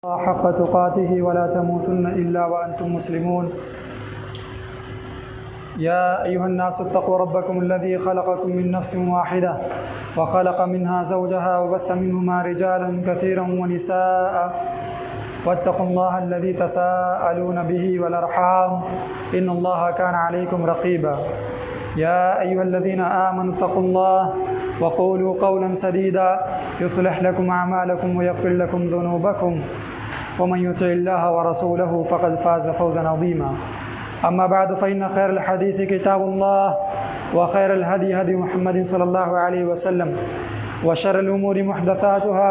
हक़ तुक़ातिही वला तमूतुन्न इल्ला व अंतुम मुस्लिमून। या अय्युहन्नासु इत्तक़ू रब्बकुमुल्लज़ी ख़लक़कुम मिन नफ़्सिन वाहिदा व ख़लक़ मिन्हा ज़ौजहा व बस्स मिन्हुमा रिजालन कसीरन व निसाअ वत्तक़ुल्लाह अल्लज़ी तसाअलून बिही वल अर्हाम इन्नल्लाहा कान अलैकुम रक़ीबा। या अय्युहल्लज़ीना आमनु इत्तक़ुल्लाह व क़ूलू क़ौलन सदीदा युस्लिह लकुम अअमालकुम व यग़फ़िर लकुम ज़ुनूबकुम व मन युतिइल्लाह व रसूलहु फ़क़द फ़ाज़ फ़ौज़न अज़ीमा। अम्मा बअद फ़इन्न खैरल हदीस किताबुल्लाह व खैरल हदी हदी मुहम्मदिन सल्लल्लाहु अलैहि वसल्लम व शर्रिल उमूरि मुहदसातुहा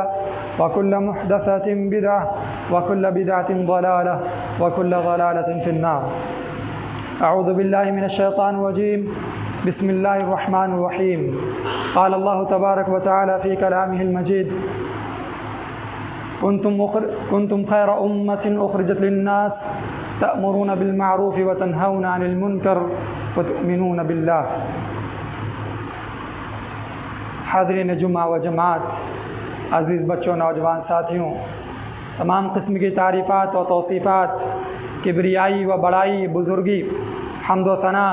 व कुल्लु मुहदसतिन बिदअह व कुल्लु बिदअतिन ज़लालह व कुल्लु ज़लालतिन फ़िन्नार। अऊज़ु बिल्लाहि मिनश शैतानिर रजीम। बिस्मिल्लाहिर रहमानिर रहीम। क़ाल अल्लाहु तबारक व तआला फ़ी कलामिहिल मजीद कुंतुम खैरा उम्मतिन उख़रिजत लिन्नास तअमुरूना बिल मारूफ़ व तनहौना अनिल मुनकर व तुअमिनूना बिल्लाह। हाज़रीन जुमा व जमात, अज़ीज़ बच्चों, नौजवान साथियों, तमाम किस्म की तारीफ़ात व तौसीफ़ात, किब्रियाई व बड़ाई, बुज़ुर्गी, हम्द व सना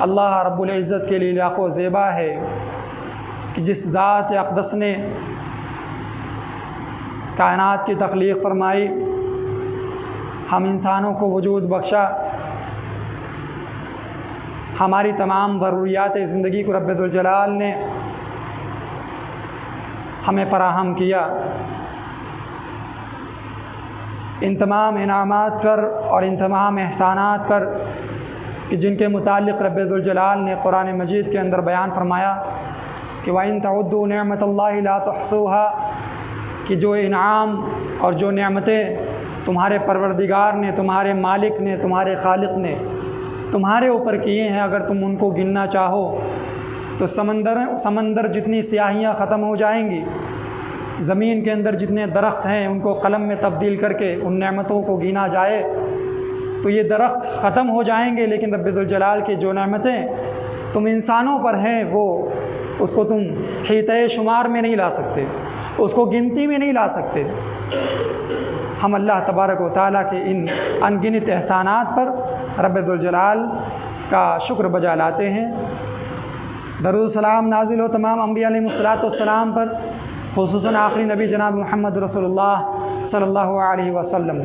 अल्लाह रब्बुल इज़्ज़त के लिए लाखों ज़ेबा है कि जिस ज़ात अक़दस ने कायनात की तख्लीक़ फ़रमाई, हम इंसानों को वजूद बख्शा, हमारी तमाम ज़रूरियात ज़िंदगी को रब्बुल जलाल ने हमें फ़राहम किया। इन तमाम इनामात पर और इन तमाम एहसानात पर कि जिनके मुताल्लिक़ रब्बुल जलाल ने कुरान मजीद के अंदर बयान फ़रमाया कि व इन तउद्दू निअमतल्लाहि ला तुहसूहा, कि जो इनाम और जो नेमतें तुम्हारे परवरदिगार ने, तुम्हारे मालिक ने, तुम्हारे खालिक ने तुम्हारे ऊपर किए हैं, अगर तुम उनको गिनना चाहो तो समंदर जितनी स्याहियाँ ख़त्म हो जाएंगी, ज़मीन के अंदर जितने दरख्त हैं उनको कलम में तब्दील करके उन नेमतों को गिना जाए तो ये दरख्त ख़त्म हो जाएंगे, लेकिन रब्बुल जलाल की जो नेमतें तुम इंसानों पर हैं वो उसको तुम हिते शुमार में नहीं ला सकते, उसको गिनती में नहीं ला सकते। हम अल्लाह तबारक व तआला के इन अनगिनत एहसानात पर रब्बुल जलाल का शुक्र बजा लाते हैं। दरूद सलाम नाजिल हो तमाम अंबिया अलैहिमुस्सलातु वस्सलाम पर, खुसूसन आखिरी नबी जनाब मुहम्मद रसूलुल्लाह सल्लल्लाहु अलैहि वसल्लम।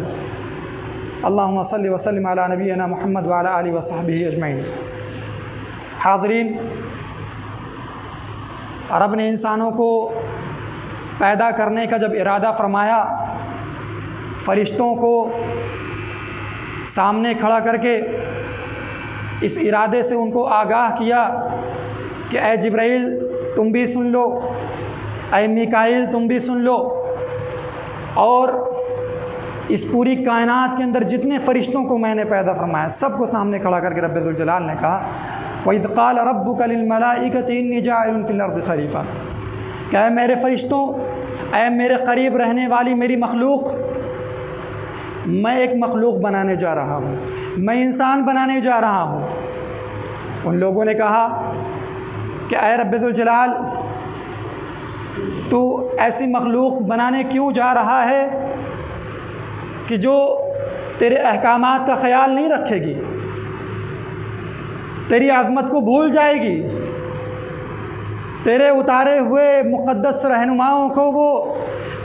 अल्लाहुम्मा सल्लि व सल्लिम अला नबियना मुहम्मद व अला आलिहि व सहबिहि अजमईन। हाज़रीन, रब ने इंसानों को पैदा करने का जब इरादा फ़रमाया, फ़रिश्तों को सामने खड़ा करके इस इरादे से उनको आगाह किया कि ए जिब्राइल तुम भी सुन लो, ए मीकाईल तुम भी सुन लो, और इस पूरी कायनात के अंदर जितने फ़रिश्तों को मैंने पैदा फरमाया सबको सामने खड़ा करके रब्बुल जलाल ने कहा व इज़ क़ाल रब्बुका लिल मलाइकति इन्नी जाइलुन फ़िल अर्दि खलीफ़ा, क्या मेरे फ़रिश्तों, ऐ मेरे करीब रहने वाली मेरी मखलूक़, मैं एक मखलूक़ बनाने जा रहा हूँ, मैं इंसान बनाने जा रहा हूँ। उन लोगों ने कहा कि ऐ रब्बुल जलाल, तू ऐसी मखलूक़ बनाने क्यों जा रहा है कि जो तेरे अहकामात का ख़याल नहीं रखेगी, तेरी आज़मत को भूल जाएगी, तेरे उतारे हुए मुक़द्दस रहनुमाओं को वो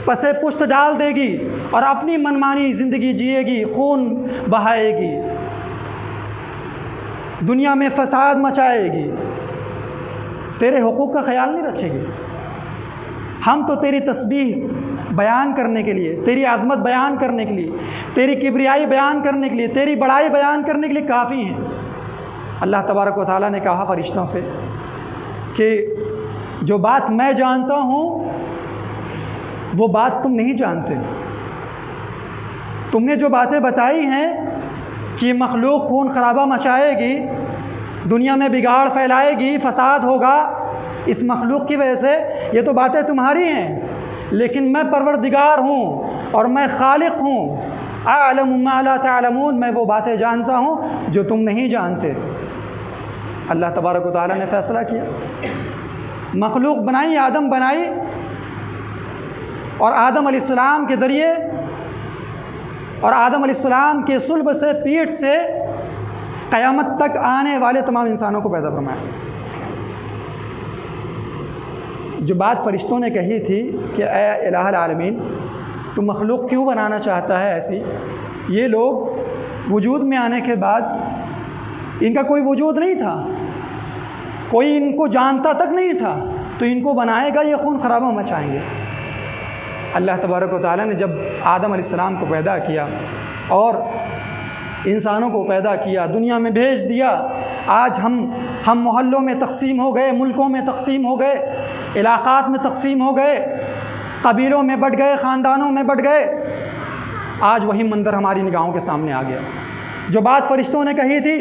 पसे पुश्त डाल देगी और अपनी मनमानी ज़िंदगी जिएगी, खून बहाएगी, दुनिया में फ़साद मचाएगी, तेरे हुकूक़ का ख़याल नहीं रखेगी। हम तो तेरी तस्बीह बयान करने के लिए, तेरी आज़मत बयान करने के लिए, तेरी किब्रियाई बयान करने के लिए, तेरी बड़ाई बयान करने के लिए काफ़ी हैं। अल्लाह तबारक व तआला ने कहा फ़रिश्तों से कि जो बात मैं जानता हूँ वो बात तुम नहीं जानते। तुमने जो बातें बताई हैं कि मखलूक़ खून खराबा मचाएगी, दुनिया में बिगाड़ फैलाएगी, फ़साद होगा इस मखलूक़ की वजह से, ये तो बातें तुम्हारी हैं, लेकिन मैं परवरदिगार हूँ और मैं खालिक हूँ। अअलमु मा ला तअलमून, मैं वो बातें जानता हूँ जो तुम नहीं जानते। अल्लाह तबारक व तआला ने फ़ैसला किया, मखलूक़ बनाई, आदम बनाई, और आदम अलैहिस्सलाम के ज़रिए और आदम अलैहिस्सलाम के सुल्ब से, पीठ से क़यामत तक आने वाले तमाम इंसानों को पैदा फरमाया। जो बात फ़रिश्तों ने कही थी कि ए इलाहुल आलमीन, तू मखलूक क्यों बनाना चाहता है ऐसी, ये लोग वजूद में आने के बाद इनका कोई वजूद नहीं था, कोई इनको जानता तक नहीं था, तो इनको बनाएगा, ये खून खराबा मचाएंगे। अल्लाह तबारक व तआला ने जब आदम अलैहिस्सलाम को पैदा किया और इंसानों को पैदा किया, दुनिया में भेज दिया, आज हम मोहल्लों में तकसीम हो गए, मुल्कों में तकसीम हो गए, इलाक़ात में तकसीम हो गए, कबीलों में बट गए, ख़ानदानों में बट गए। आज वही मंज़र हमारी निगाहों के सामने आ गया। जो बात फ़रिश्तों ने कही थी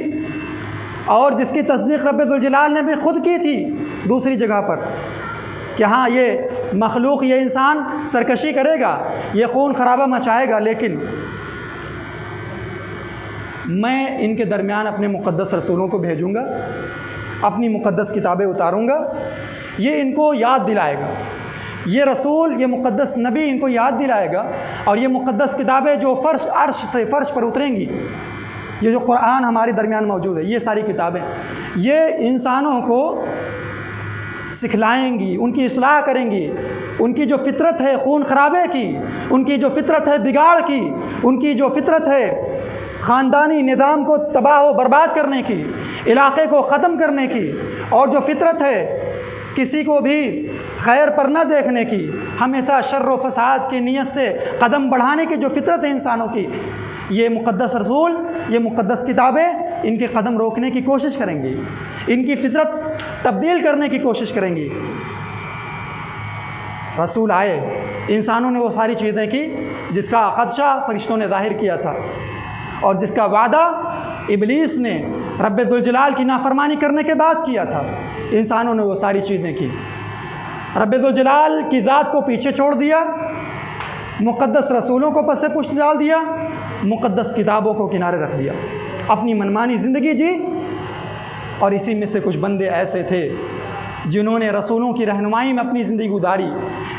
और जिसकी तस्दीक़ रब्बुल ज़ुल जलाल ने भी ख़ुद की थी दूसरी जगह पर कि हाँ, ये मखलूक, ये इंसान सरकशी करेगा, ये खून खराबा मचाएगा, लेकिन मैं इनके दरमियान अपने मुक़द्दस रसूलों को भेजूँगा, अपनी मुक़द्दस किताबें उतारूँगा, ये इनको याद दिलाएगा, ये रसूल, ये मुक़द्दस नबी इनको याद दिलाएगा, और ये मुक़द्दस किताबें जो अर्श से फ़र्श पर उतरेंगी, ये जो कुरान हमारे दरमियान मौजूद है, ये सारी किताबें ये इंसानों को सिखलाएंगी, उनकी इस्लाह करेंगी। उनकी जो फ़ितरत है खून खराबे की, उनकी जो फ़ितरत है बिगाड़ की, उनकी जो फ़ितरत है ख़ानदानी निज़ाम को तबाह व बर्बाद करने की, इलाक़े को ख़त्म करने की, और जो फ़ितरत है किसी को भी खैर पर न देखने की, हमेशा शर्र व फ़साद की नीयत से कदम बढ़ाने की जो फ़ितरत है इंसानों की, ये मुक़द्दस रसूल, ये मुक़द्दस किताबें इनके कदम रोकने की कोशिश करेंगी, इनकी फ़ितरत तब्दील करने की कोशिश करेंगी। रसूल आए, इंसानों ने वो सारी चीज़ें की जिसका ख़दशा फ़रिश्तों ने ज़ाहिर किया था और जिसका वादा इब्लीस ने रब्बुल ज़ुल जलाल की नाफरमानी करने के बाद किया था। इंसानों ने वो सारी चीज़ें की, रब्बुल ज़ुल जलाल की ज़ात को पीछे छोड़ दिया, मुक़द्दस रसूलों को पसे पुष्ट डाल दिया, मुक़द्दस किताबों को किनारे रख दिया, अपनी मनमानी ज़िंदगी जी। और इसी में से कुछ बंदे ऐसे थे जिन्होंने रसूलों की रहनुमाई में अपनी ज़िंदगी गुजारी,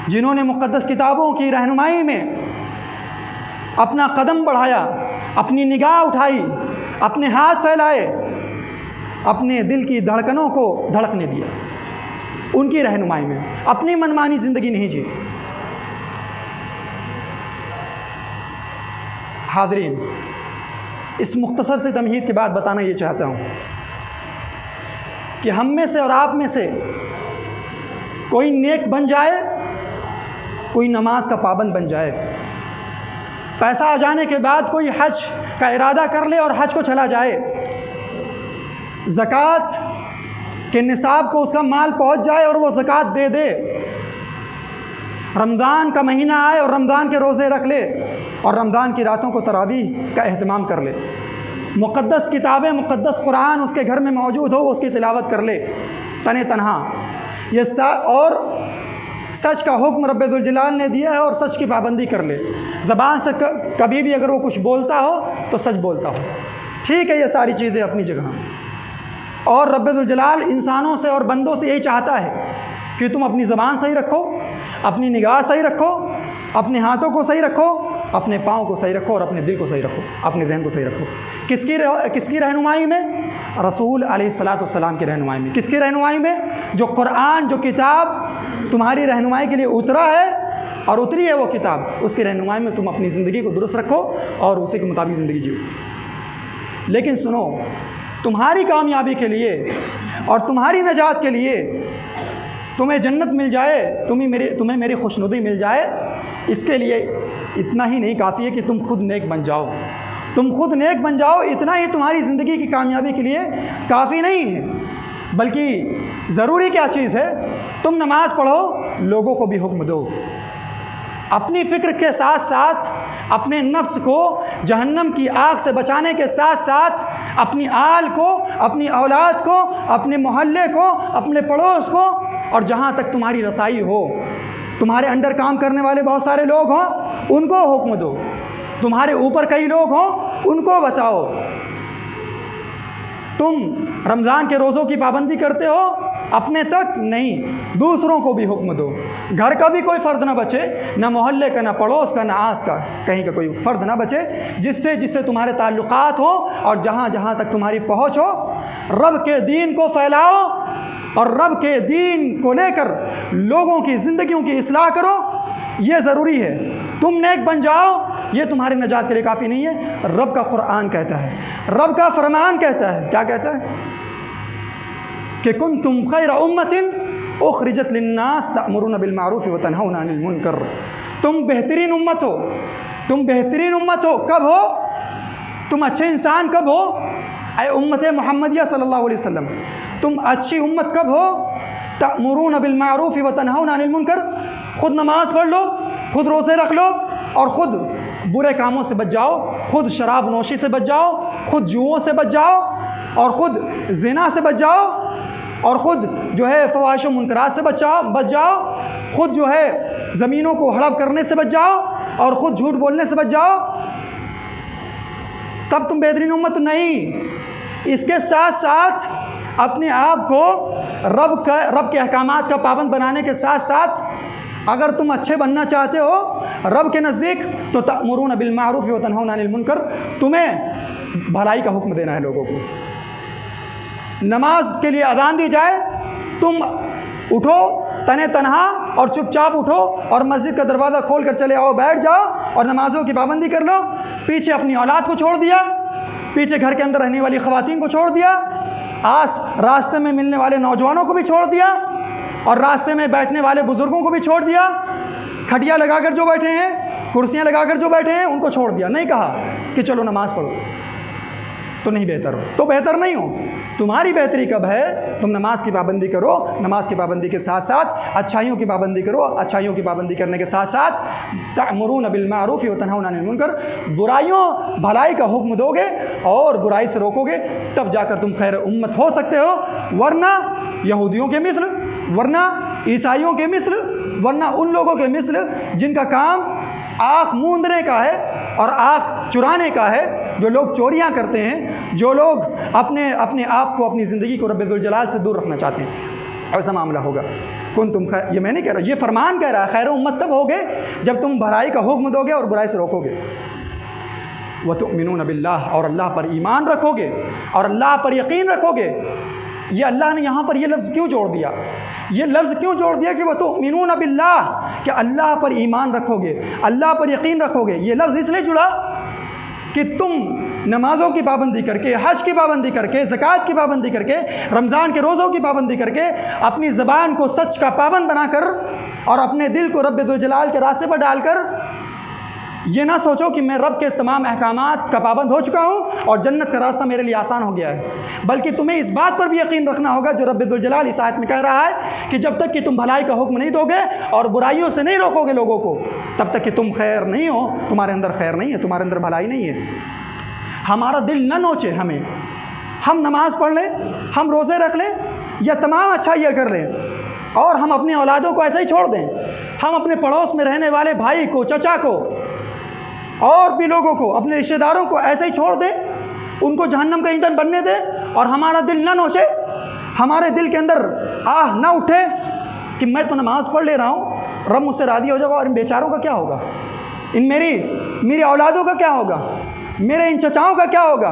जिन्होंने मुक़द्दस किताबों की रहनुमाई में अपना कदम बढ़ाया, अपनी निगाह उठाई, अपने हाथ फैलाए, अपने दिल की धड़कनों को धड़कने दिया, उनकी रहनुमाई में अपनी मनमानी ज़िंदगी नहीं जी। हाज़रीन, इस मुख्तसर से तमहीद के बाद बताना ये चाहता हूँ कि हम में से और आप में से कोई नेक बन जाए, कोई नमाज का पाबंद बन जाए, पैसा आ जाने के बाद कोई हज का इरादा कर ले और हज को चला जाए, ज़कात के निसाब को उसका माल पहुंच जाए और वो ज़कात दे दे, रमज़ान का महीना आए और रमज़ान के रोज़े रख ले और रमज़ान की रातों को तरावीह का अहतमाम कर ले, मुक़द्दस किताबें, मुक़द्दस कुरान उसके घर में मौजूद हो, उसकी तिलावत कर ले तने तनहा, ये और सच का हुक्म रब्बुल ज़ुल जलाल ने दिया है और सच की पाबंदी कर ले, ज़बान से कभी भी अगर वो कुछ बोलता हो तो सच बोलता हो, ठीक है, ये सारी चीज़ें अपनी जगह। और रब्बुल ज़ुल जलाल इंसानों से और बंदों से यही चाहता है कि तुम अपनी ज़बान सही रखो, अपनी निगाह सही रखो, अपने हाथों को सही रखो, अपने पाँव को सही रखो और अपने दिल को सही रखो, अपने जहन को सही रखो। किसकी रहनुमाई में? रसूल अलैहिस्सलातु वस्सलाम की रहनुमाई में। किसकी रहनुमाई में? जो कुरान, जो किताब तुम्हारी रहनुमाई के लिए उतरा है और उतरी है वो किताब, उसकी रहनुमाई में तुम अपनी ज़िंदगी को दुरुस्त रखो और उसी के मुताबिक ज़िंदगी जियो। लेकिन सुनो, तुम्हारी कामयाबी के लिए और तुम्हारी नजात के लिए, तुम्हें जन्नत मिल जाए, तुम्हें मेरी खुशनुदी मिल जाए, इसके लिए इतना ही नहीं काफ़ी है कि तुम खुद नेक बन जाओ। तुम खुद नेक बन जाओ, इतना ही तुम्हारी ज़िंदगी की कामयाबी के लिए काफ़ी नहीं है, बल्कि ज़रूरी क्या चीज़ है? तुम नमाज़ पढ़ो, लोगों को भी हुक्म दो, अपनी फ़िक्र के साथ साथ अपने नफ्स को जहन्नम की आग से बचाने के साथ साथ अपनी आल को, अपनी औलाद को, अपने मोहल्ले को, अपने पड़ोस को, और जहाँ तक तुम्हारी रसाई हो, तुम्हारे अंडर काम करने वाले बहुत सारे लोग हों, उनको हुक्म दो, तुम्हारे ऊपर कई लोग हों, उनको बचाओ। तुम रमज़ान के रोज़ों की पाबंदी करते हो, अपने तक नहीं, दूसरों को भी हुक्म दो। घर का भी कोई फ़र्द ना बचे, ना मोहल्ले का, ना पड़ोस का, ना आस का, कहीं का कोई फ़र्द ना बचे जिससे तुम्हारे ताल्लुकात हो और जहाँ जहाँ तक तुम्हारी पहुँच हो, रब के दीन को फैलाओ और रब के दीन को लेकर लोगों की ज़िंदगियों की इस्लाह करो। ये ज़रूरी है। तुम नेक बन जाओ, ये तुम्हारी नजात के लिए काफ़ी नहीं है। रब का कुरान कहता है, रब का फरमान कहता है, क्या कहता है कि कुंतुम खैरा उम्मतिन उखरिजत लिन्नास तअमुरुना बिल मारूफ व तनहौना अनिल मुनकर। तुम बेहतरीन उम्मत हो। तुम बेहतरीन उम्मत हो कब हो? तुम अच्छे इंसान कब हो? ऐ उम्मत मुहम्मदिया सल्लल्लाहु अलैहि वसल्लम, तुम अच्छी उम्मत कब हो? तअमुरुना बिल मारूफ व तनहौना अनिल मुनकर। खुद नमाज पढ़ लो, खुद रोज़े रख लो और ख़ुद बुरे कामों से बच जाओ, खुद शराब नोशी से बच जाओ, खुद जुओं से बच जाओ और ख़ुद ज़िना से बच जाओ और ख़ुद जो है फ़वाहिश व मुनकरात से बच जाओ, ख़ुद जो है ज़मीनों को हड़प करने से बच जाओ और ख़ुद झूठ बोलने से बच जाओ, तब तुम बेहतरीन उम्मत नहीं। इसके साथ साथ अपने आप को रब के अहकामात का पाबंद बनाने के साथ साथ अगर तुम अच्छे बनना चाहते हो रब के नज़दीक तो तअमुरुना बिल मारूफ व तनहौना अनिल मुनकर, तुम्हें भलाई का हुक्म देना है लोगों को। नमाज के लिए अजान दी जाए, तुम उठो तने तनहा और चुपचाप उठो और मस्जिद का दरवाज़ा खोल कर चले आओ, बैठ जाओ और नमाज़ों की पाबंदी कर लो। पीछे अपनी औलाद को छोड़ दिया, पीछे घर के अंदर रहने वाली ख़वातीन को छोड़ दिया, रास्ते में मिलने वाले नौजवानों को भी छोड़ दिया और रास्ते में बैठने वाले बुज़ुर्गों को भी छोड़ दिया। खटिया लगाकर जो बैठे हैं, कुर्सियाँ लगाकर जो बैठे हैं, उनको छोड़ दिया। नहीं कहा कि चलो नमाज़ पढ़ो, तो नहीं बेहतर हो, तो बेहतर नहीं हो। तुम्हारी बेहतरी कब है? तुम नमाज की पाबंदी करो, नमाज की पाबंदी के साथ साथ अच्छाइयों की पाबंदी करो, अच्छाइयों की पाबंदी करने के साथ साथ तअमुरुना बिल मारूफ व तनहौना अनिल मुनकर, बुराइयों भलाई का हुक्म दोगे और बुराई से रोकोगे, तब जाकर तुम खैर उम्मत हो सकते हो। वरना यहूदियों के मिस्ल, वरना ईसाइयों के मिस्ल, वरना उन लोगों के मिस्ल जिनका काम आँख मूंदने का है और आँख चुराने का है, जो लोग चोरियां करते हैं, जो लोग अपने आप को, अपनी ज़िंदगी को रब्बुल जलाल से दूर रखना चाहते हैं, ऐसा मामला होगा। तुम ये मैं नहीं कह रहा, ये फरमान कह रहा है, खैर उम्मत तब होगे जब तुम भलाई का हुक्म दोगे और बुराई से रोकोगे। व तुमिनून बिल्लाह, और अल्लाह पर ईमान रखोगे और अल्लाह पर यकीन रखोगे। ये अल्लाह ने यहाँ पर ये लफ्ज़ क्यों जोड़ दिया? ये लफ्ज़ क्यों जोड़ दिया कि वह तुमिनून बिल्लाह, कि अल्लाह पर ईमान रखोगे, अल्लाह पर यकीन रखोगे। ये लफ्ज़ इसलिए जुड़ा कि तुम नमाज़ों की पाबंदी करके, हज की पाबंदी करके, ज़कात की पाबंदी करके, रमज़ान के रोज़ों की पाबंदी करके, अपनी ज़बान को सच का पाबंद बनाकर और अपने दिल को रब्बुल जलाल के रास्ते पर डालकर ये ना सोचो कि मैं रब के तमाम अहकामात का पाबंद हो चुका हूँ और जन्नत का रास्ता मेरे लिए आसान हो गया है, बल्कि तुम्हें इस बात पर भी यकीन रखना होगा जो रब्बुल जलाल इस आयत में कह रहा है कि जब तक कि तुम भलाई का हुक्म नहीं दोगे और बुराइयों से नहीं रोकोगे लोगों को, तब तक कि तुम खैर नहीं हो, तुम्हारे अंदर खैर नहीं है, तुम्हारे अंदर भलाई नहीं है। हमारा दिल न नोचे हमें, हम नमाज़ पढ़ लें, हम रोज़े रख लें या तमाम अच्छाइयाँ कर लें और हम अपनी औलादों को ऐसे ही छोड़ दें, हम अपने पड़ोस में रहने वाले भाई को, चचा को और भी लोगों को, अपने रिश्तेदारों को ऐसे ही छोड़ दें, उनको जहन्नम का ईंधन बनने दें और हमारा दिल ना नोचे, हमारे दिल के अंदर आह ना उठे कि मैं तो नमाज़ पढ़ ले रहा हूँ, रब मुझसे राज़ी हो जाएगा और इन बेचारों का क्या होगा, इन मेरी औलादों का क्या होगा, मेरे इन चचाओं का क्या होगा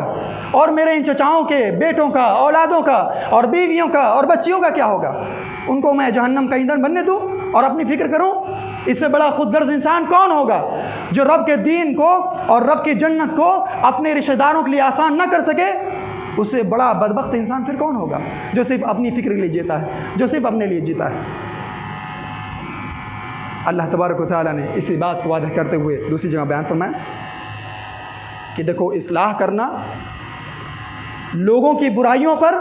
और मेरे इन चचाओं के बेटों का, औलादों का और बीवियों का और बच्चियों का क्या होगा। उनको मैं जहन्नम का ईंधन बनने दूँ और अपनी फ़िक्र करूँ। इससे बड़ा खुदगर्ज इंसान कौन होगा जो रब के दीन को और रब की जन्नत को अपने रिश्तेदारों के लिए आसान ना कर सके। उससे बड़ा बदबख्त इंसान फिर कौन होगा जो सिर्फ अपनी फ़िक्र के लिए जीता है, जो सिर्फ अपने लिए जीता है। अल्लाह तबारक व तआला ने इसी बात को वादह करते हुए दूसरी जगह बयान फरमाया कि देखो, इस्लाह करना, लोगों की बुराइयों पर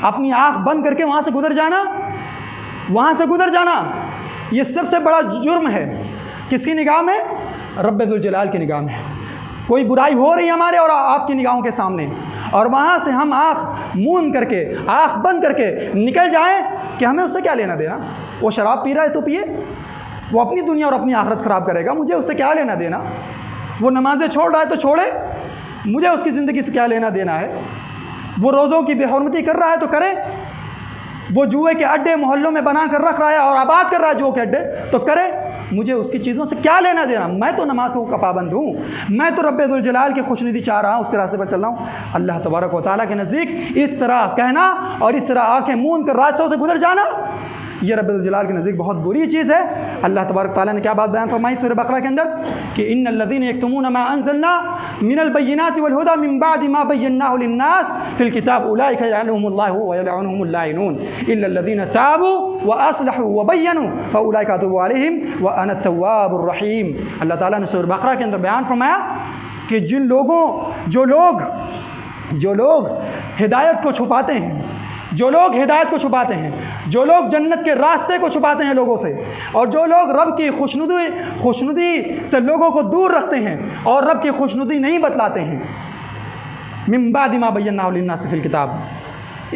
अपनी आँख बंद करके वहाँ से गुज़र जाना, ये सबसे बड़ा जुर्म है। किसकी निगाह में? रब्बुल जलाल की निगाह में। कोई बुराई हो रही है हमारे और आपकी निगाहों के सामने और वहाँ से हम आँख मूंद करके, आँख बंद करके निकल जाएं कि हमें उससे क्या लेना देना। वो शराब पी रहा है तो पिए, वो अपनी दुनिया और अपनी आखिरत ख़राब करेगा, मुझे उससे क्या लेना देना। वो नमाज़ें छोड़ रहा है तो छोड़े, मुझे उसकी ज़िंदगी से क्या लेना देना है। वो रोज़ों की बेहुरमती कर रहा है तो करे, वो जुए के अड्डे मोहल्लों में बना कर रख रहा है और आबाद कर रहा है जुए के अड्डे, तो करे, मुझे उसकी चीज़ों से क्या लेना देना। मैं तो नमाज का पाबंद हूँ, मैं तो रब्बे जुल जलाल की खुशनुदी चाह रहा हूँ, उसके रास्ते पर चल रहा हूँ। अल्लाह तबारक व तआला के नज़दीक इस तरह कहना और इस तरह आंखें मूंद कर रास्तों से गुजर जाना, ये रब्बे जुल जलाल के नज़दीक बहुत बुरी चीज़ है। अल्लाह तबारक व तआला ने क्या बात बयान फरमाई सूरह बकरा के अंदर कि इन्नल लज़ीना यक्तुमूना मा अंज़लना मिनल बय्यिनाति वल हुदा मिन बादि मा बय्यन्नाहु लिन्नास फिल किताब उलाइका यलअनुहुमुल्लाहु व यलअनुहुमुल लाइनून इल्लल लज़ीना ताबू व अस्लहू व बय्यनू फउलाइका अतूबु अलैहिम व अना तव्वाबुर रहीम। अल्लाह ताला ने सूरह बकरा के अंदर बयान फरमाया कि जो लोग हिदायत को छुपाते हैं, जो लोग हिदायत को छुपाते हैं, जो लोग जन्नत के रास्ते को छुपाते हैं लोगों से, और जो लोग रब की खुशनुदी से लोगों को दूर रखते हैं और रब की खुशनुदी नहीं बतलाते हैं, मिन बादि मा बय्यन्नाहु लिन्नास फिल किताब,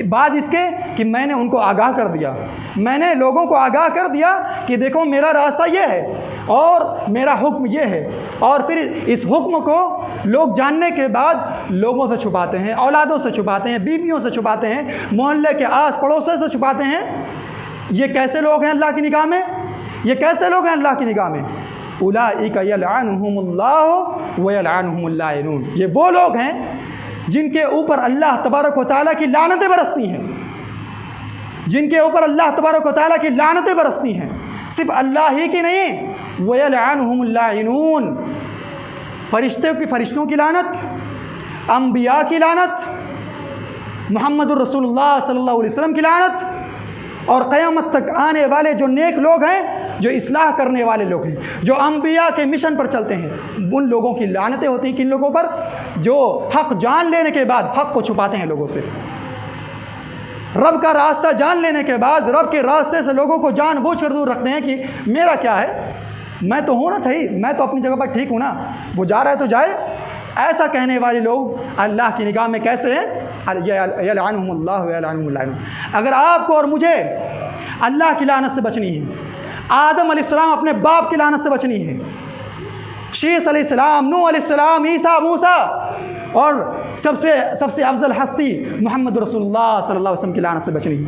बाद इसके कि मैंने उनको आगाह कर दिया, मैंने लोगों को आगाह कर दिया कि देखो मेरा रास्ता ये है और मेरा हुक्म ये है, और फिर इस हुक्म को लोग जानने के बाद लोगों से छुपाते हैं, औलादों से छुपाते हैं, बीवियों से छुपाते हैं, मोहल्ले के आस पड़ोसों से छुपाते हैं। ये कैसे लोग हैं अल्लाह की निगाह में? ये कैसे लोग हैं अल्लाह की निगाह में? उलाइका यलअनुहुमुल्लाहु व यलअनुहुमुल लाइनून, ये वो लोग हैं जिनके ऊपर अल्लाह तबारक व तआला की लानतें बरसती हैं, जिनके ऊपर अल्लाह तबारक व तआला की लानतें बरसती हैं। सिर्फ अल्लाह ही की नहीं, व यलअनुहुमुल लाइनून, फरिश्तों की लानत, अंबिया की लानत, मुहम्मदुर रसूलुल्लाह सल्लल्लाहु अलैहि वसल्लम की लानत, और क़यामत तक आने वाले जो नेक लोग हैं, जो इस्लाह करने वाले लोग हैं, जो अंबिया के मिशन पर चलते हैं, उन लोगों की लानतें होती हैं। किन लोगों पर? जो हक़ जान लेने के बाद हक़ को छुपाते हैं लोगों से, रब का रास्ता जान लेने के बाद रब के रास्ते से लोगों को जानबूझ कर दूर रखते हैं कि मेरा क्या है, मैं तो हूँ ना, सही, मैं तो अपनी जगह पर ठीक हूँ ना, वो जा रहा है तो जाए। ऐसा कहने वाले लोग अल्लाह की निगाह में कैसे हैं? यलअनुहुमुल्लाहु व यलअनुहुमुल लाइनून। अगर आपको और मुझे अल्लाह की लानत से बचनी है, आदम अलैहिस्सलाम अपने बाप की लानत से बचनी है, शीस अलैहिस्सलाम, नूह अलैहिस्सलाम, ईसा, मूसा, और सबसे अफजल हस्ती मुहम्मद रसूलुल्लाह सल्लल्लाहु अलैहि वसल्लम की लानत से बचनी है,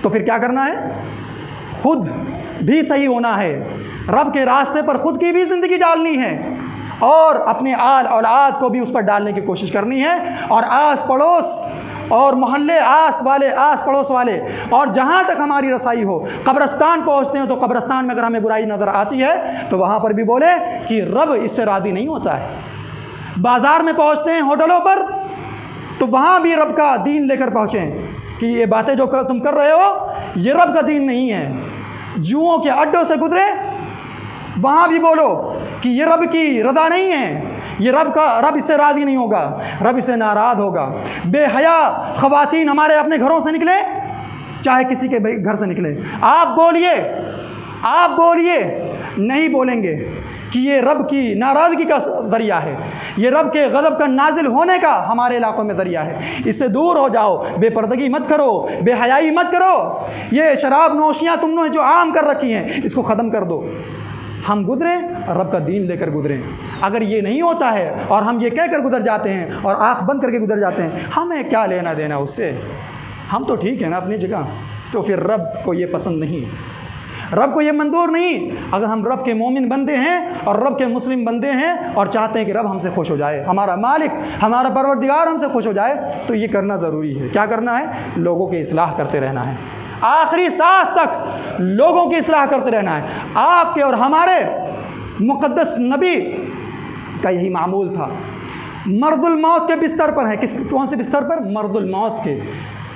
तो फिर क्या करना है? खुद भी सही होना है, रब के रास्ते पर ख़ुद की भी ज़िंदगी डालनी है, और अपने आल औलाद को भी उस पर डालने की कोशिश करनी है, और आस पड़ोस और मोहल्ले आस पड़ोस वाले, और जहाँ तक हमारी रसाई हो, कब्रस्तान पहुँचते हैं तो कब्रस्तान में अगर हमें बुराई नज़र आती है तो वहाँ पर भी बोले कि रब इससे राज़ी नहीं होता है। बाज़ार में पहुँचते हैं, होटलों पर, तो वहाँ भी रब का दीन लेकर पहुँचें कि ये बातें जो तुम कर रहे हो ये रब का दीन नहीं है। जुओं के अड्डों से गुजरे, वहाँ भी बोलो कि ये रब की रज़ा नहीं है, ये रब इससे राज़ी नहीं होगा, रब इससे नाराज़ होगा। बेहया ख़वातीन हमारे अपने घरों से निकले, चाहे किसी के घर से निकले, आप बोलिए, नहीं बोलेंगे कि ये रब की नाराज़गी का ज़रिया है, ये रब के गज़ब का नाजिल होने का हमारे इलाक़ों में ज़रिया है। इससे दूर हो जाओ, बेपर्दगी मत करो, बेहयाई मत करो, ये शराब नोशियाँ तुमने जो आम कर रखी हैं इसको ख़त्म कर दो। हम गुज़रें, रब का दीन लेकर गुज़रें। अगर ये नहीं होता है और हम ये कहकर गुज़र जाते हैं और आँख बंद करके गुज़र जाते हैं, हमें क्या लेना देना उससे, हम तो ठीक है ना अपनी जगह, तो फिर रब को ये पसंद नहीं, रब को ये मंजूर नहीं। अगर हम रब के मोमिन बंदे हैं और रब के मुस्लिम बंदे हैं और चाहते हैं कि रब हमसे खुश हो जाए, हमारा मालिक, हमारा परवरदिगार हमसे खुश हो जाए, तो ये करना ज़रूरी है। क्या करना है? लोगों की इस्लाह करते रहना है, आखिरी सांस तक लोगों की इस्लाह करते रहना है। आपके और हमारे मुक़द्दस नबी का यही मामूल था। मर्दुल मौत के बिस्तर पर है, कौन से बिस्तर पर? मर्दुल मौत के,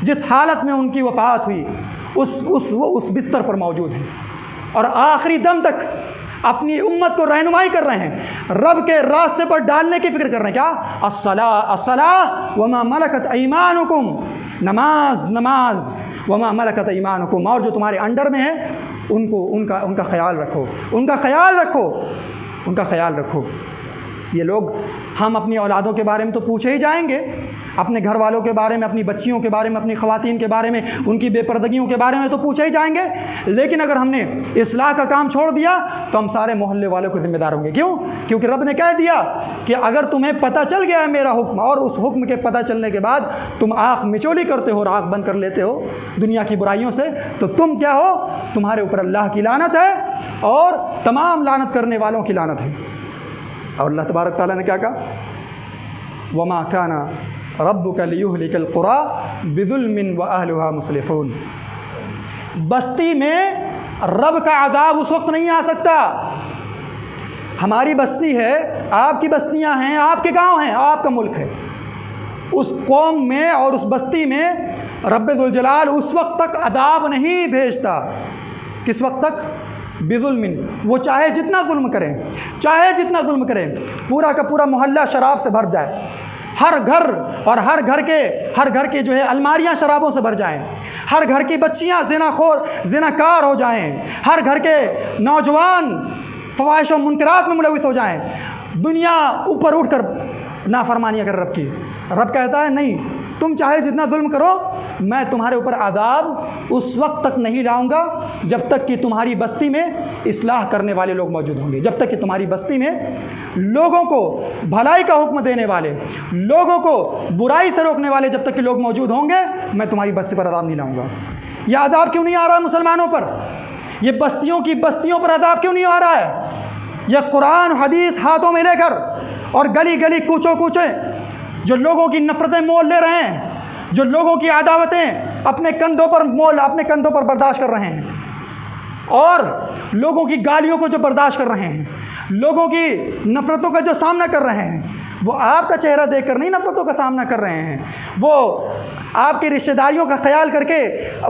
जिस हालत में उनकी वफ़ात हुई उस बिस्तर पर मौजूद हैं और आखिरी दम तक अपनी उम्मत को रहनुमाई कर रहे हैं, रब के रास्ते पर डालने की फ़िक्र कर रहे हैं। क्या? अस्सलाह वमा मलकत ऐमानुकुम, नमाज वमा मलकत ऐमानुकुम, और जो तुम्हारे अंडर में है उनका ख्याल रखो, उनका ख्याल रखो। ये लोग, हम अपनी औलादों के बारे में तो पूछे ही जाएंगे, अपने घर वालों के बारे में, अपनी बच्चियों के बारे में, अपनी ख़वातीन के बारे में, उनकी बेपर्दगियों के बारे में तो पूछे ही जाएंगे। लेकिन अगर हमने इस्लाह का काम छोड़ दिया तो हम सारे मोहल्ले वालों के ज़िम्मेदार होंगे। क्यों? क्योंकि रब ने कह दिया कि अगर तुम्हें पता चल गया है मेरा हुक्म, और उस हुक्म के पता चलने के बाद तुम आँख मिचोली करते हो और आँख बंद कर लेते हो दुनिया की बुराइयों से, तो तुम क्या हो? तुम्हारे ऊपर अल्लाह की लानत है और तमाम लानत करने वालों की लानत है। और अल्लाह तबारक ताला ने क्या कहा? वमा काना रब्बुका लियुहलिकल क़ुरा बिज़ुल्मिन व अहलुहा मुस्लिहून। बस्ती में रब का अज़ाब उस वक्त नहीं आ सकता। हमारी बस्ती है, आपकी बस्तियां हैं, आपके गांव हैं, आपका मुल्क है। उस कौम में और उस बस्ती में रब्बुल जलाल उस वक्त तक अज़ाब नहीं भेजता। किस वक्त तक? बिज़ुल्मिन। वो चाहे जितना जुल्म करें, चाहे जितना जुल्म करें, पूरा का पूरा मोहल्ला शराब से भर जाए, हर घर और हर घर के जो है अलमारियां शराबों से भर जाएं, हर घर की बच्चियां ज़िनाखोर ज़िनाकार हो जाएं, हर घर के नौजवान फ़वाहिश और मुनकरात में मुलविस हो जाएं, दुनिया ऊपर उठ कर नाफरमानियाँ कर रब की। रब कहता है नहीं, तुम चाहे जितना जुल्म करो, मैं तुम्हारे ऊपर आदाब उस वक्त तक नहीं लाऊंगा जब तक कि तुम्हारी बस्ती में इस्लाह करने वाले लोग मौजूद होंगे, जब तक कि तुम्हारी बस्ती में लोगों को भलाई का हुक्म देने वाले, लोगों को बुराई से रोकने वाले जब तक कि लोग मौजूद होंगे, मैं तुम्हारी बस्ती पर अदाब नहीं लाऊंगा। यह अदाब क्यों नहीं आ रहा है मुसलमानों पर? ये बस्तियों पर अदाब क्यों नहीं आ रहा है? यह कुरान हदीस हाथों में लेकर और गली गली कूचों कूचे जो लोगों की नफ़रतें मोल ले रहे हैं, जो लोगों की अदावतें अपने कंधों पर बर्दाश्त कर रहे हैं, और लोगों की गालियों को जो बर्दाश्त कर रहे हैं, लोगों की नफ़रतों का जो सामना कर रहे हैं, वो आपका चेहरा देखकर नहीं नफ़रतों का सामना कर रहे हैं, वो आपकी रिश्तेदारियों का ख्याल करके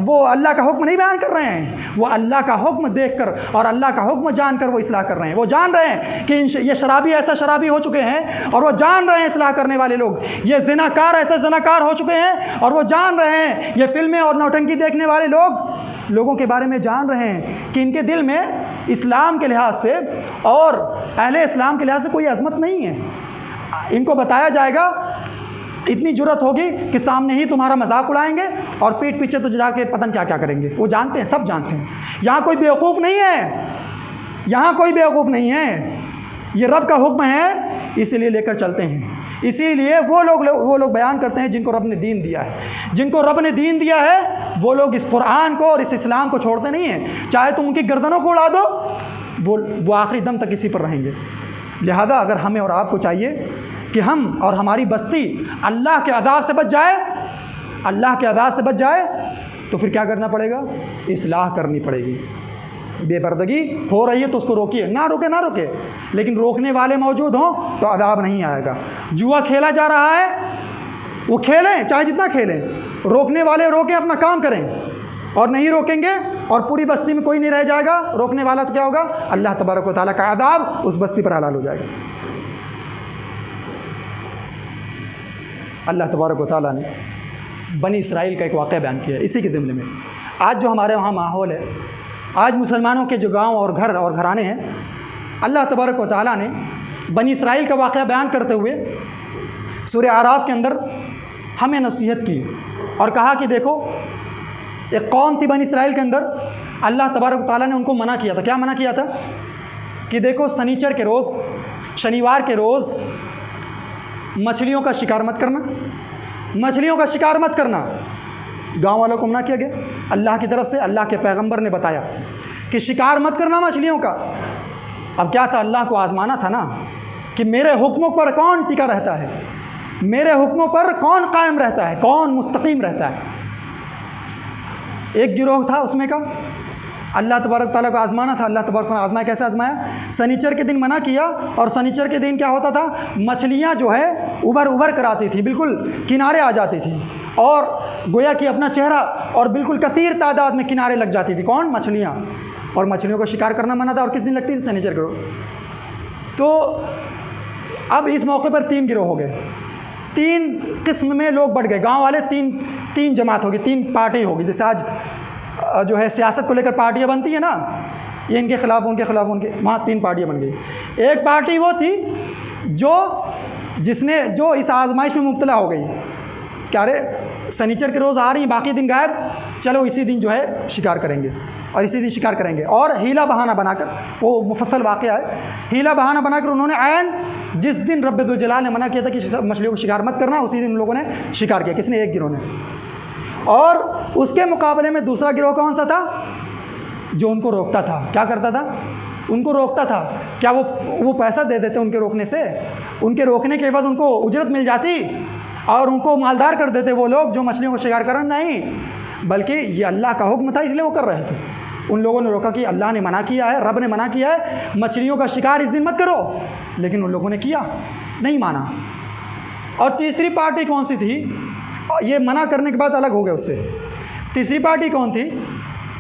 वो अल्लाह का हुक्म नहीं बयान कर रहे हैं, वो अल्लाह का हुक्म देखकर और अल्लाह का हुक्म जानकर वो इस्लाह कर रहे हैं। वो जान रहे हैं कि ये शराबी ऐसा शराबी हो चुके हैं, और वो जान रहे हैं इस्लाह करने वाले लोग, ये ज़िनाकार ऐसे ज़िनाकार हो चुके हैं, और वो जान रहे हैं ये फिल्में और नौटंकी देखने वाले लोगों के बारे में जान रहे हैं कि इनके दिल में इस्लाम के लिहाज से और अहले इस्लाम के लिहाज से कोई अज़मत नहीं है। इनको बताया जाएगा, इतनी जुर्रत होगी कि सामने ही तुम्हारा मजाक उड़ाएंगे और पीठ पीछे तो जाके पता नहीं क्या क्या करेंगे। वो जानते हैं, सब जानते हैं। यहाँ कोई बेवकूफ़ नहीं है, यहाँ कोई बेवकूफ़ नहीं है। ये रब का हुक्म है, इसीलिए लेकर चलते हैं। इसीलिए वो लोग बयान करते हैं जिनको रब ने दीन दिया है। जिनको रब ने दीन दिया है वो लोग इस कुरान को और इस इस्लाम को छोड़ते नहीं हैं। चाहे तुम उनकी गर्दनों को उड़ा दो, वो आखिरी दम तक इसी पर रहेंगे। लिहाजा अगर हमें और आपको चाहिए कि हम और हमारी बस्ती अल्लाह के अज़ाब से बच जाए, अल्लाह के अज़ाब से बच जाए, तो फिर क्या करना पड़ेगा? इस्लाह करनी पड़ेगी। बेपर्दगी हो रही है तो उसको रोकिए, ना रोके, लेकिन रोकने वाले मौजूद हों तो अज़ाब नहीं आएगा। जुआ खेला जा रहा है, वो खेलें, चाहे जितना खेलें, रोकने वाले रोकें, अपना काम करें। और नहीं रोकेंगे और पूरी बस्ती में कोई नहीं रह जाएगा रोकने वाला, तो क्या होगा? अल्लाह तबारक व तआला का अज़ाब उस बस्ती पर हलाल हो जाएगा। अल्लाह तबारक व तआला ने बनी इसराइल का एक वाक़या बयान किया है इसी के ज़िम्ने में। आज जो हमारे वहाँ माहौल है, आज मुसलमानों के जो गांव और घर और घराने हैं, अल्लाह तबारक व तआला ने बनी इसराइल का वाक़या बयान करते हुए सूरह आराफ के अंदर हमें नसीहत की और कहा कि देखो, एक कौम थी बनी इसराइल के अंदर, अल्लाह तबारक व तआला ने उनको मना किया था। क्या मना किया था? कि देखो, शनिवार के रोज़ मछलियों का शिकार मत करना, मछलियों का शिकार मत करना। गांव वालों को मना किया गया अल्लाह की तरफ से। अल्लाह के पैगंबर ने बताया कि शिकार मत करना मछलियों का। अब क्या था? अल्लाह को आज़माना था ना कि मेरे हुक्मों पर कौन टिका रहता है, मेरे हुक्मों पर कौन कायम रहता है, कौन मुस्तकीम रहता है। एक गिरोह था उसमें का अल्लाह तबारक ताला को आज़माना था। अल्लाह तबारक ने आज़माया, कैसे आज़माया? शनिचर के दिन मना किया, और शनिचर के दिन क्या होता था? मछलियाँ जो है उभर कर आती थी, बिल्कुल किनारे आ जाती थी, और गोया कि अपना चेहरा और बिल्कुल कसीर तादाद में किनारे लग जाती थी। कौन? मछलियाँ। और मछलियों को शिकार करना मना था। और किस दिन लगती थी? शनिचर को। तो अब इस मौके पर 3 गिरोह हो गए, 3 किस्म में लोग बढ़ गए। गाँव वाले तीन जमात होगी, 3 पार्टी होगी। जैसे आज जो है सियासत को लेकर पार्टियां बनती है ना, ये इनके खिलाफ उनके खिलाफ उनके, वहाँ 3 पार्टियां बन गई। एक पार्टी वो थी जो इस आजमाइश में मुब्तला हो गई, कि अरे शनिचर के रोज़ आ रही हैं, बाकी दिन गायब, चलो इसी दिन जो है शिकार करेंगे और इसी दिन शिकार करेंगे। और हीला बहाना बनाकर, वो मुफस्सल वाक़या है, हीला बहाना बनाकर उन्होंने ऐन जिस दिन रब्बे दुल जलाल ने मना किया था कि मछलियों को शिकार मत करना, उसी दिन उन लोगों ने शिकार किया। किसने? एक गिरोह ने। और उसके मुकाबले में दूसरा गिरोह कौन सा था? जो उनको रोकता था। क्या करता था? उनको रोकता था। क्या वो पैसा दे देते उनके रोकने से? उनके रोकने के बाद उनको उजरत मिल जाती और उनको मालदार कर देते वो लोग जो मछलियों को शिकार करना? नहीं, बल्कि ये अल्लाह का हुक्म था, इसलिए वो कर रहे थे। उन लोगों ने रोका कि अल्लाह ने मना किया है, रब ने मना किया है, मछलियों का शिकार इस दिन मत करो, लेकिन उन लोगों ने किया, नहीं माना। और तीसरी पार्टी कौन सी थी? ये मना करने के बाद अलग हो गए उससे। तीसरी पार्टी कौन थी?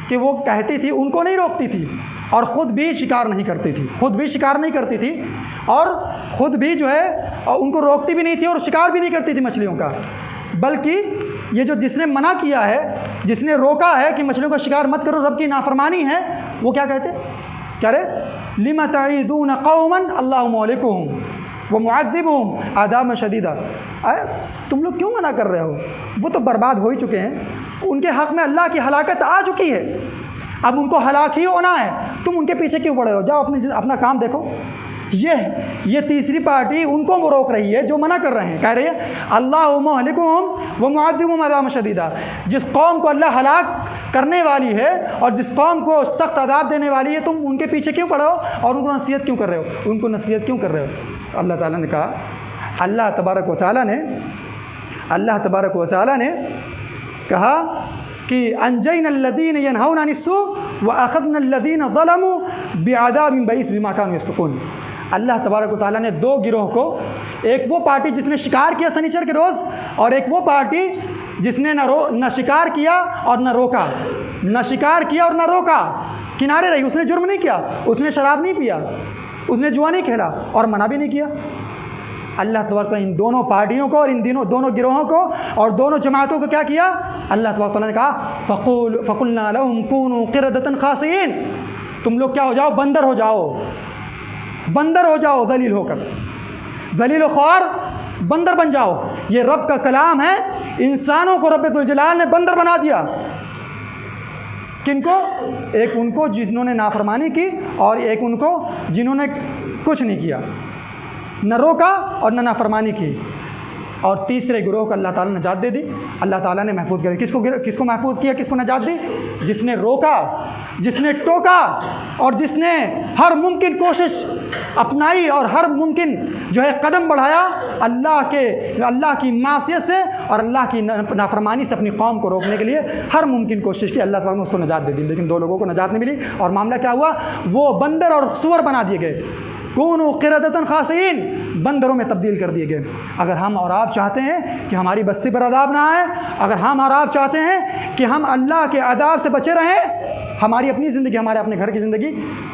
कि वो कहती थी, उनको नहीं रोकती थी और ख़ुद भी शिकार नहीं करती थी, खुद भी शिकार नहीं करती थी और ख़ुद भी जो है उनको रोकती भी नहीं थी और शिकार भी नहीं करती थी मछलियों का। बल्कि ये जो जिसने मना किया है, जिसने रोका है कि मछलियों का शिकार मत करो, रब की नाफरमानी है, वो क्या कहते? क्या रे? लिमा तईदून कौमन अल्लाहु मौलिकुहुम व मुअज़्ज़िबुहुम अज़ाबन शदीदा। तुम लोग क्यों मना कर रहे हो? वो तो बर्बाद हो ही चुके हैं, उनके हक़ में अल्लाह की हलाकत आ चुकी है, अब उनको हलाक ही होना है, तुम उनके पीछे क्यों पड़े हो? जाओ अपना काम देखो। ये तीसरी पार्टी उनको वो रोक रही है जो मना कर रहे हैं। कह रही है अल्लाहु मुहलिकुहुम व मुअज़्ज़िबुहुम अज़ाबन शदीदा। जिस कौम को अल्लाह हलाक करने वाली है और जिस कौम को सख्त अज़ाब देने वाली है, तुम उनके पीछे क्यों पड़े हो और उनको नसीहत क्यों कर रहे हो? उनको नसीहत क्यों कर रहे हो? अल्लाह ताला ने कहा, अल्लाह तबारक व तआला ने कहा कि अंजैनल्लज़ीन यनहौना अनिस्सू व अख़ज़नल्लज़ीन ज़लमू बिअज़ाबिन बईस बिमा कानू यफ़्सुक़ून। अल्लाह तबारक व तआला ने दो गिरोह को, एक वो पार्टी जिसने शिकार किया शनिचर के रोज़ और एक वो पार्टी जिसने न शिकार किया और न रोका, न शिकार किया और न रोका, किनारे रही। उसने जुर्म नहीं किया, उसने शराब नहीं पिया, उसने जुआ नहीं खेला और मना भी नहीं किया। अल्लाह तबारक व तआला इन दोनों पार्टियों को और इन दोनों गिरोहों को और दोनों जमातों को क्या किया? अल्लाह तबारक व तआला ने कहा फ़क़ुलना लहुम कूनू क़िरदतन ख़ासिईन, तुम लोग क्या हो जाओ? बंदर हो जाओ, बंदर हो जाओ, ज़लील होकर, ज़लील व ख़्वार बंदर बन जाओ। ये रब का कलाम है। इंसानों को रब्बे दुल जलाल ने बंदर बना दिया। किनको? एक उनको जिन्होंने नाफरमानी की और एक उनको जिन्होंने कुछ नहीं किया, न रोका और न नाफरमानी की। और तीसरे गिरोह को अल्लाह ताला ने नजात दे दी, अल्लाह ताला ने महफूज कर दिया। किसको महफूज किया, किसको नजात दी? जिसने रोका, जिसने टोका और जिसने हर मुमकिन कोशिश अपनाई और हर मुमकिन जो है कदम बढ़ाया अल्लाह की मासियत से और अल्लाह की नाफरमानी से अपनी कौम को रोकने के लिए हर मुमकिन कोशिश की। अल्लाह ताला ने उसको नजात दे दी, लेकिन दो लोगों को नजात नहीं मिली और मामला क्या हुआ? वो बंदर और सूअर बना दिए गए। कूनू क़िरदतन ख़ासिईन, बंदरों में तब्दील कर दिए गए। अगर हम और आप चाहते हैं कि हमारी बस्ती पर अज़ाब ना आए, अगर हम और आप चाहते हैं कि हम अल्लाह के अज़ाब से बचे रहें, हमारी अपनी ज़िंदगी, हमारे अपने घर की ज़िंदगी,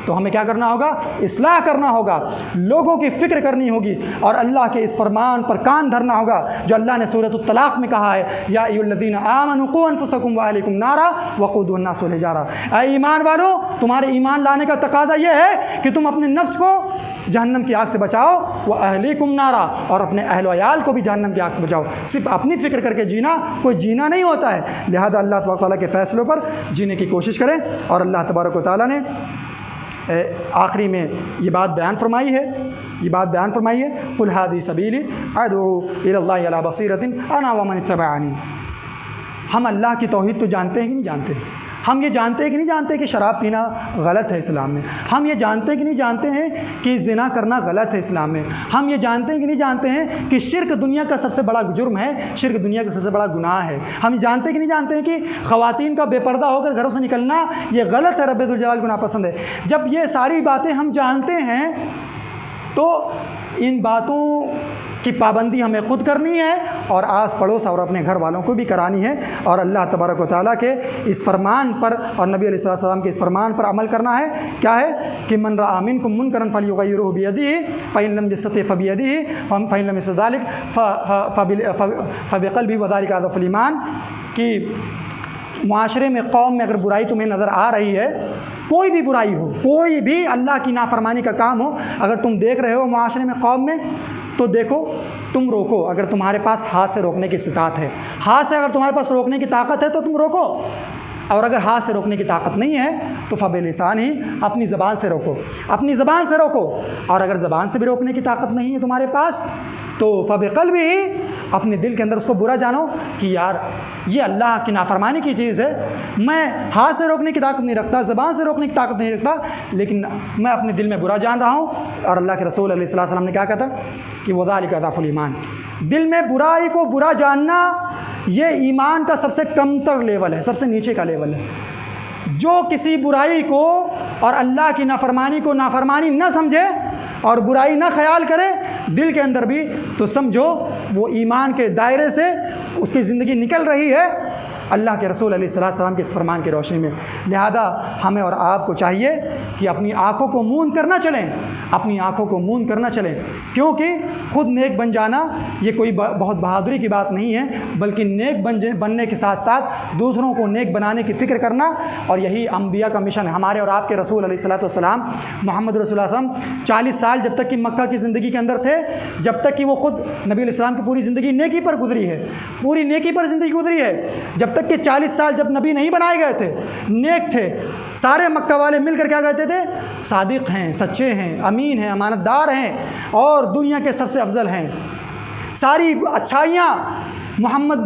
तो हमें क्या करना होगा? इस्लाह करना होगा, लोगों की फ़िक्र करनी होगी और अल्लाह के इस फरमान पर कान धरना होगा जो अल्लाह ने सूरत तलाक़ में कहा है, या अय्युहल्लज़ीना आमनू क़ू अनफुसकुम व अहलिकुम नारा वक़ूदुहा अन्नास वल हिजारा। ऐ ईमान वालों, तुम्हारे ईमान लाने का तकाज़ा यह है कि तुम अपने नफ्स को जहन्नम की आग से बचाओ, व अहलिकुम नारा, और अपने अहल व अयाल को भी जहन्नम की आग से बचाओ। सिर्फ अपनी फ़िक्र करके जीना कोई जीना नहीं होता है। लिहाजा अल्लाह तबारक व तआला के फ़ैसलों पर जीने की कोशिश करें। और अल्लाह तबारक व तआला ने आखिरी में ये बात बयान फरमाई है, कुल हादी सबीली अदू इलल्लाहि अला बसीरतिन अना व मन इत्तबअनी। हम अल्लाह की तौहीद तो जानते हैं कि नहीं जानते? हम ये जानते हैं कि नहीं जानते कि शराब पीना गलत है इस्लाम में? हम ये जानते हैं कि नहीं जानते हैं कि ज़िना करना गलत है इस्लाम में? हम ये जानते हैं कि नहीं जानते हैं कि शिर्क दुनिया का सबसे बड़ा जुर्म है, शिर्क दुनिया का सबसे बड़ा गुनाह है? हम जानते हैं कि नहीं जानते हैं कि ख़वातीन का बेपर्दा होकर घरों से निकलना ये गलत है, रब्बे दुल जलाल को नापसंद है? जब ये सारी बातें हम जानते हैं तो इन बातों की पाबंदी हमें ख़ुद करनी है और आस पड़ोस और अपने घर वालों को भी करानी है। और अल्लाह तबारक व तआला के इस फरमान पर और नबी अलैहिस्सलाम के इस फरमान पर अमल करना है। क्या है कि मन रआ मिनकुम मुनकरन फलयुग़य्यिरहु बियदिही फ़इन लम यस्तति फ़बियदिही फ़इन लम यस्तति ज़ालिक फ़बिक़ल्बिही व ज़ालिका अज़अफ़ुल ईमान। कि माशरे में, कौम में अगर बुराई तुम्हें नज़र आ रही है, कोई भी बुराई हो, कोई भी अल्लाह की नाफरमानी का काम हो, अगर तुम देख रहे हो माशरे में, कौम में, तो देखो तुम रोको, अगर तुम्हारे पास हाथ से रोकने की इस्तात है, हाथ से अगर तुम्हारे पास रोकने की ताकत है तो तुम रोको, और अगर हाथ से रोकने की ताकत नहीं है तो फ़बिलिसान ही, अपनी ज़बान से रोको, अपनी ज़बान से रोको। और अगर ज़बान से भी रोकने की ताकत नहीं है तुम्हारे पास तो फ़बिक़ल्बि ही, अपने दिल के अंदर उसको बुरा जानो कि यार ये अल्लाह की नाफरमानी की चीज़ है, मैं हाथ से रोकने की ताकत नहीं रखता, ज़बान से रोकने की ताकत नहीं रखता, लेकिन मैं अपने दिल में बुरा जान रहा हूँ। और अल्लाह के रसूल अलैहि सल्लम ने क्या कहा था कि वज़ालिका ज़अफ़ुल ईमान, दिल में बुराई को बुरा जानना ये ईमान का सबसे कमतर लेवल है, सबसे नीचे का लेवल है। जो किसी बुराई को और अल्लाह की नाफरमानी को नाफरमानी न समझे और बुराई ना ख्याल करे दिल के अंदर भी, तो समझो वो ईमान के दायरे से उसकी ज़िंदगी निकल रही है अल्लाह के रसूल अलैहिस्सलाम के इस फरमान की रोशनी में। लिहाजा हमें और आपको चाहिए कि अपनी आँखों को मूंद करना चलें, अपनी आँखों को मूंद करना चलें, क्योंकि ख़ुद नेक बन जाना ये कोई बहुत बहादुरी की बात नहीं है, बल्कि नेक बनने के साथ साथ दूसरों को नेक बनाने की फ़िक्र करना, और यही अम्बिया का मिशन है। हमारे और आपके रसूल अलैहिस्सलाम मोहम्मद रसूलुल्लाह सल्लल्लाहु अलैहि वसल्लम 40 साल जब तक कि मक्का की ज़िंदगी के अंदर थे, जब तक कि वो ख़ुद नबी अलैहिस्सलाम की पूरी ज़िंदगी नेकी पर गुजरी है, पूरी नेकी पर ज़िंदगी गुजरी है। जब तक कि 40 साल जब नबी नहीं बनाए गए थे, नेक थे, सारे मक्का वाले मिलकर क्या कहते थे, सादिक हैं, सच्चे हैं, अमीन हैं, अमानतदार हैं और दुनिया के सबसे अफजल हैं। सारी अच्छाइयाँ मोहम्मद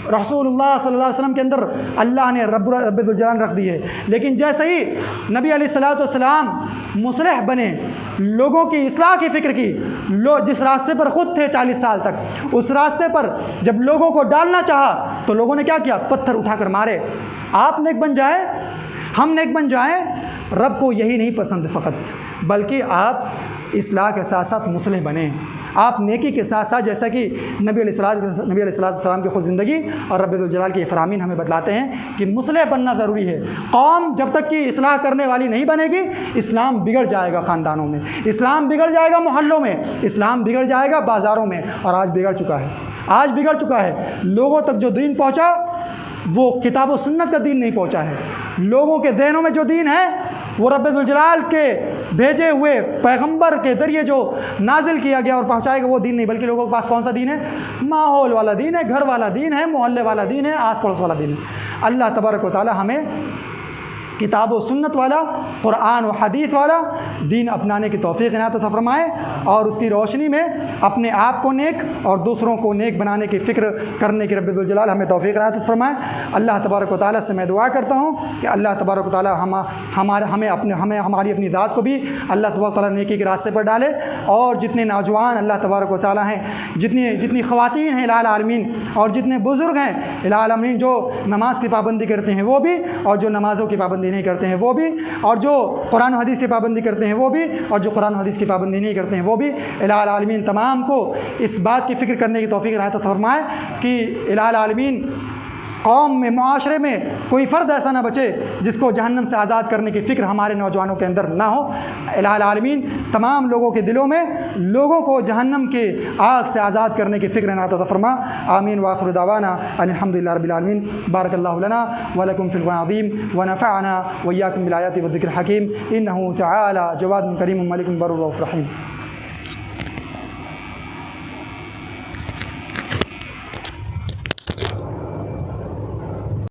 रसूलुल्लाह सल्लल्लाहु अलैहि वसल्लम के अंदर अल्लाह ने रब्बुल जलाल रख दी है। लेकिन जैसे ही नबी अलैहिस्सलाम मुसलह बने, लोगों की इस्लाह की फ़िक्र की, जिस रास्ते पर ख़ुद थे 40 साल तक, उस रास्ते पर जब लोगों को डालना चाहा तो लोगों ने क्या किया, पत्थर उठाकर मारे। आप नेक बन जाए, हम नेक बन जाएं, रब को यही नहीं पसंद फ़कत, बल्कि आप इस्लाह के साथ साथ मुसलह बने, आप नेकी के साथ साथ, जैसा कि नबी अलैहिस्सलाम की ख़ुद ज़िंदगी और रब्बुल जलाल के फ़रामीन हमें बतलाते हैं कि मुसलह बनना ज़रूरी है। कौम जब तक कि इस्लाह करने वाली नहीं बनेगी, इस्लाम बिगड़ जाएगा ख़ानदानों में, इस्लाम बिगड़ जाएगा मोहल्लों में, इस्लाम बिगड़ जाएगा बाज़ारों में, और आज बिगड़ चुका है, आज बिगड़ चुका है। लोगों तक जो दीन पहुँचा वो किताब व सुन्नत का दीन नहीं पहुँचा है। लोगों के ज़हनों में जो दीन है वो रब्बुल जलाल के भेजे हुए पैगंबर के ज़रिए जो नाजिल किया गया और पहुँचाएगा वो दीन नहीं, बल्कि लोगों के पास कौन सा दीन है, माहौल वाला दीन है, घर वाला दीन है, मोहल्ले वाला दीन है, आस पड़ोस वाला दीन है। अल्लाह तबारक व तआला हमें किताब व सुन्नत वाला, कुरान व हदीस वाला दीन अपनाने की तौफीक इनायत अता फ़रमाए, और उसकी रोशनी में अपने आप को नेक और दूसरों को नेक बनाने की फ़िक्र करने की रब्बुल जलाल हमें तौफीक इनायत अता फ़रमाए। अल्लाह तबारक व तआला से मैं दुआ करता हूँ कि अल्लाह तबारक व तआला हमें हमारी अपनी ज़ात को भी अल्लाह तबारक व तआला नेकी के रास्ते पर डाले, और जितने नौजवान अल्लाह तबारक व तआला हैं, जितनी ख़वातीन हैं इलाहा आलमीन, और जितने बुज़ुर्ग हैं इलाहा आलमीन, जो नमाज की पाबंदी करते हैं वो भी, और जो नमाज़ों की पाबंदी नहीं करते हैं वो भी, और जो कुरान और हदीस की पाबंदी करते हैं वो भी, और जो कुरान और हदीस की पाबंदी नहीं करते हैं वो भी। इलाहा आलमीन तमाम को इस बात की फ़िक्र करने की तौफीक इनायत फरमाए कि इलाहा आलमीन कौम में, माशरे में कोई फ़र्द ऐसा ना बचे जिसको जहन्नम से आज़ाद करने की फ़िक्र हमारे नौजवानों के अंदर ना हो। इलाहा आलमीन तमाम लोगों के दिलों में लोगों को जहन्नम के आग से आज़ाद करने की फ़िक्र इनायत फरमा। आमीन व आखिर दावाना अल्हम्दुलिल्लाहि रब्बिल आलमीन। बारकल्लाहु लना व लकुम फ़िल क़ुरआनिल अज़ीम व नफ़अना व इय्याकुम बिल आयाति व ज़िक्रिल हकीम। इन्नहु तआला जवादुन करीमुन मलिकुन बर्रुर रऊफ़ुर रहीम।